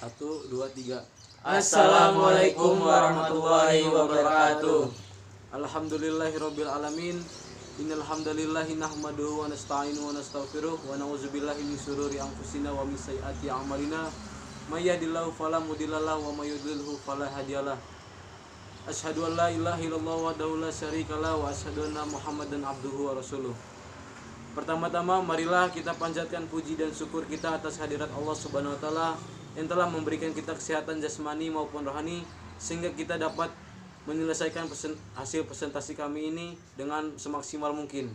Satu, dua, tiga. Assalamualaikum warahmatullahi wabarakatuh. Alhamdulillahirabbil alamin. Innal hamdalillahi nahmaduhu wa nasta'inuhu wa nastaghfiruh wa na'udzubillahi min syururi anfusina wa min sayyiati a'malina. May yahdihillahu fala mudhillalah wa may yudhlilhu fala hadiyalah. Asyhadu an la ilaha illallah wahdahu la syarikalah wa asyhadu anna Muhammadan abduhu wa rasuluh. Pertama-tama marilah kita panjatkan puji dan syukur kita atas hadirat Allah Subhanahu wa taala yang telah memberikan kita kesehatan jasmani maupun rohani sehingga kita dapat menyelesaikan hasil presentasi kami ini dengan semaksimal mungkin.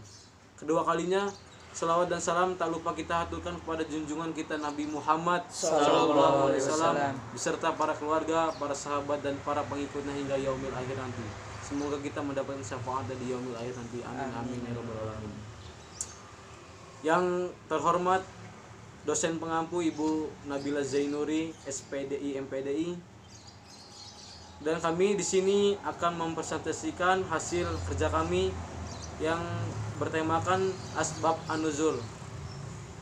Kedua kalinya, selawat dan salam tak lupa kita haturkan kepada junjungan kita Nabi Muhammad SAW beserta para keluarga, para sahabat dan para pengikutnya hingga yaumil akhir nanti. Semoga kita mendapatkan syafaat di yaumil akhir nanti. Amin amin ya rabbal alamin. Yang terhormat dosen pengampu Ibu Nabila Zainuri, SPDI MPDI, dan kami di sini akan mempresentasikan hasil kerja kami yang bertemakan Asbab An-Nuzul.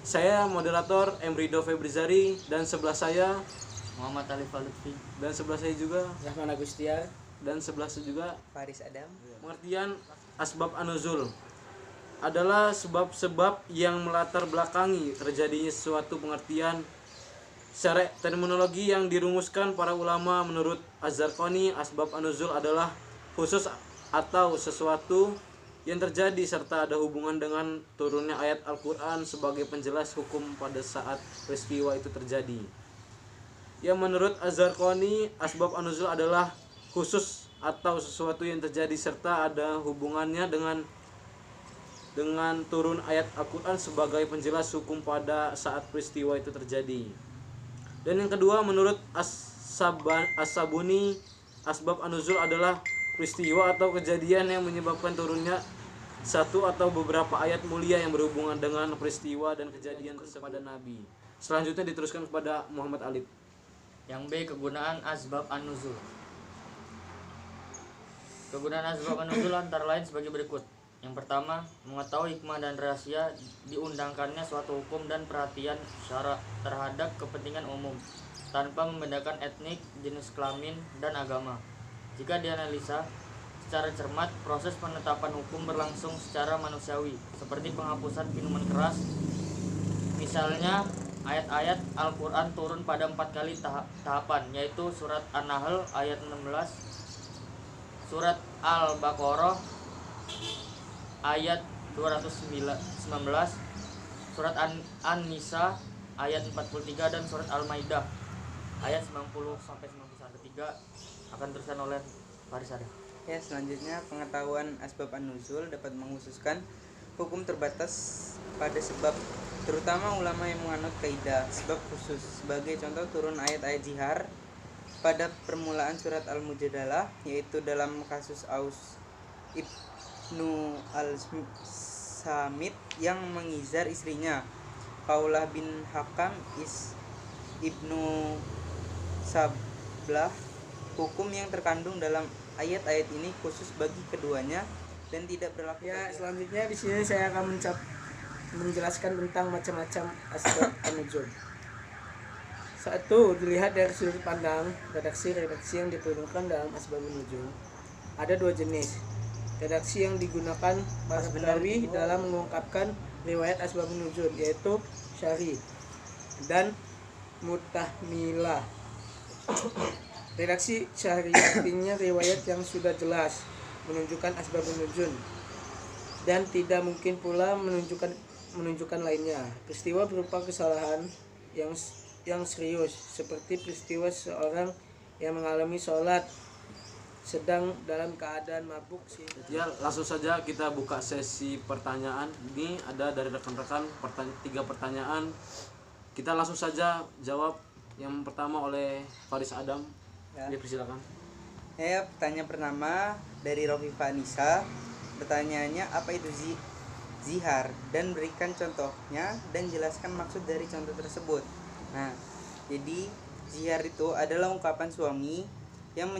Saya moderator Emrido Febrizari dan sebelah saya Muhammad Alif Lutfi, dan sebelah saya juga Rahman Agustiar, dan sebelah saya juga Faris Adam. Pengertian Asbab An-Nuzul adalah sebab-sebab yang melatar belakangi terjadinya suatu pengertian secara terminologi yang dirumuskan para ulama. Menurut Az-Zarqani, Asbab An-Nuzul adalah khusus atau sesuatu yang terjadi serta ada hubungan dengan turunnya ayat Al-Quran sebagai penjelas hukum pada saat peristiwa itu terjadi. Yang menurut Az-Zarqani, Asbab An-Nuzul adalah khusus atau sesuatu yang terjadi serta ada hubungannya dengan turun ayat Al-Quran sebagai penjelas hukum pada saat peristiwa itu terjadi. Dan yang kedua, menurut As-Sabuni, Asbab An-Nuzul adalah peristiwa atau kejadian yang menyebabkan turunnya satu atau beberapa ayat mulia yang berhubungan dengan peristiwa dan kejadian kepada Nabi. Selanjutnya diteruskan kepada Muhammad Alif. Yang B, kegunaan Asbab An-Nuzul. Kegunaan Asbab An-Nuzul antara lain sebagai berikut. Yang pertama, mengetahui hikmah dan rahasia diundangkannya suatu hukum dan perhatian syara terhadap kepentingan umum tanpa membedakan etnik, jenis kelamin, dan agama. Jika dianalisa secara cermat, proses penetapan hukum berlangsung secara manusiawi, seperti penghapusan minuman keras. Misalnya, ayat-ayat Al-Quran turun pada 4 kali tahapan, yaitu surat An-Nahl ayat 16, surat Al-Baqarah ayat 219, surat An-Nisa ayat 43, dan surat Al-Maidah ayat 90 sampai 91. 3 akan teruskan oleh Faris Adam. Ya, selanjutnya pengetahuan Asbab An-Nuzul dapat mengkhususkan hukum terbatas pada sebab, terutama ulama yang menganut kaidah sebab khusus. Sebagai contoh, turun ayat-ayat jihar pada permulaan surat Al-Mujadalah, yaitu dalam kasus Aus Ibnu Al-Samit yang mengizar istrinya, Khawlah bin Hakam Ibnu Sablah. Hukum yang terkandung dalam ayat-ayat ini khusus bagi keduanya dan tidak berlaku. Ya, selanjutnya di sini saya akan menjelaskan tentang macam-macam Asbab An-Nuzul. Satu, dilihat dari sudut pandang redaksi yang diperlukan dalam Asbab An-Nuzul. Ada 2 jenis redaksi yang digunakan para perawi dalam mengungkapkan riwayat Asbab An-Nuzul, yaitu syari dan mutahmilah. Redaksi syari artinya riwayat yang sudah jelas menunjukkan Asbab An-Nuzul dan tidak mungkin pula menunjukkan lainnya. Peristiwa berupa kesalahan yang serius, seperti peristiwa seorang yang mengalami sholat sedang dalam keadaan mabuk. Ya, langsung saja kita buka sesi pertanyaan. Ini ada dari rekan-rekan 3 pertanyaan. Kita langsung saja jawab. Yang pertama oleh Faris Adam. Ya. Dipersilakan. Ya, pertanyaan pertama dari Rofifa Nisa. Pertanyaannya, apa itu zihar, dan berikan contohnya dan jelaskan maksud dari contoh tersebut. Nah, jadi zihar itu adalah ungkapan suami yang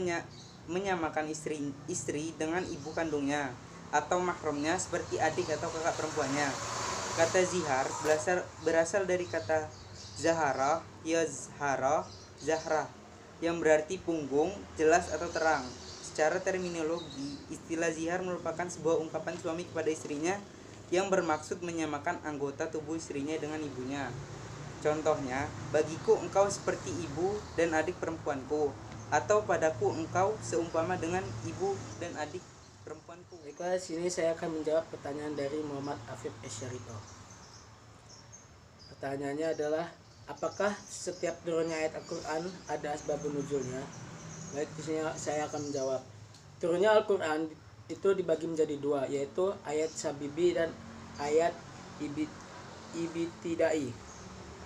menyamakan istri dengan ibu kandungnya atau mahramnya seperti adik atau kakak perempuannya. Kata zihar berasal dari kata zahara, yazhara, zahrah, yang berarti punggung, jelas atau terang. Secara terminologi, istilah zihar merupakan sebuah ungkapan suami kepada istrinya yang bermaksud menyamakan anggota tubuh istrinya dengan ibunya. Contohnya, bagiku engkau seperti ibu dan adik perempuanku, atau padaku engkau seumpama dengan ibu dan adik perempuanku. Baiklah, sini saya akan menjawab pertanyaan dari Muhammad Afif Esyarito. Pertanyaannya adalah, apakah setiap turunnya ayat Al-Quran ada asbabun nuzulnya? Baik, di sini saya akan menjawab. Turunnya Al-Quran itu dibagi menjadi dua, yaitu ayat sabibi dan ayat ibtidai.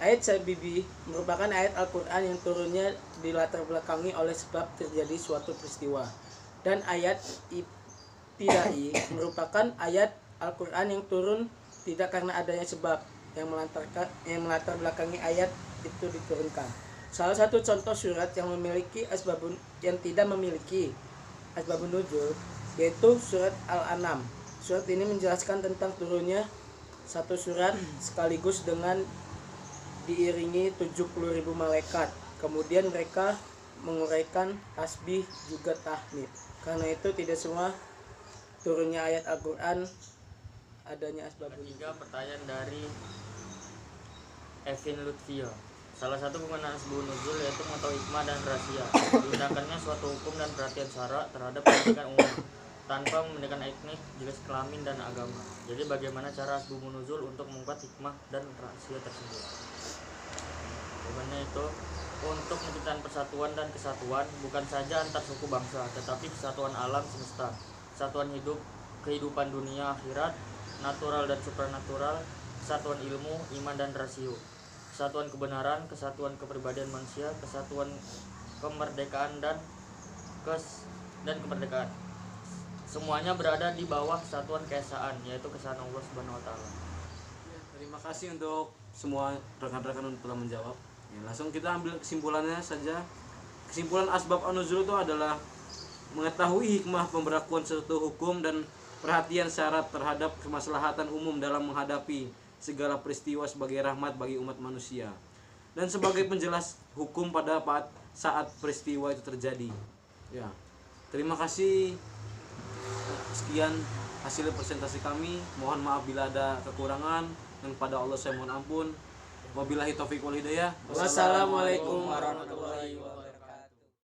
Ayat sabibi merupakan ayat Al-Quran yang turunnya dilatar belakangi oleh sebab terjadi suatu peristiwa. Dan ayat ibtidai merupakan ayat Al-Quran yang turun tidak karena adanya sebab yang melatar belakangi ayat itu diturunkan. Salah satu contoh surat yang tidak memiliki asbabun nuzul yaitu surat Al-An'am. Surat ini menjelaskan tentang turunnya satu surat sekaligus dengan diiringi 70.000 malaikat. Kemudian mereka menguraikan tasbih juga tahmid. Karena itu tidak semua turunnya ayat Al-Quran adanya asbabun nuzul. Ketiga, pertanyaan dari Evin Lutfia. Salah satu penggunaan asbabun nuzul yaitu mengetahui hikmah dan rahasia. Diundangkannya suatu hukum dan perhatian syara terhadap pendidikan umum tanpa membedakan etnik, jenis kelamin dan agama. Jadi bagaimana cara asbabun nuzul untuk mengungkap hikmah dan rahasia tersebut? Jawabannya itu untuk menciptakan persatuan dan kesatuan bukan saja antar suku bangsa, tetapi kesatuan alam semesta, kesatuan hidup, kehidupan dunia akhirat, natural dan supranatural, kesatuan ilmu, iman dan rasio, kesatuan kebenaran, kesatuan kepribadian manusia, kesatuan kemerdekaan dan kemerdekaan. Semuanya berada di bawah kesatuan keesaan, yaitu keesaan Allah Subhanahu wa taala. Terima kasih untuk semua rekan-rekan yang telah menjawab. Ya, langsung kita ambil kesimpulannya saja. Kesimpulan asbab an-nuzul itu adalah mengetahui hikmah pemberlakuan suatu hukum dan perhatian syarat terhadap kemaslahatan umum dalam menghadapi segala peristiwa sebagai rahmat bagi umat manusia dan sebagai penjelas hukum pada saat peristiwa itu terjadi. Ya, terima kasih. Sekian hasil presentasi kami. Mohon maaf bila ada kekurangan, dan pada Allah saya mohon ampun. Wabillahi taufiq wal hidayah. Wassalamualaikum warahmatullahi wabarakatuh.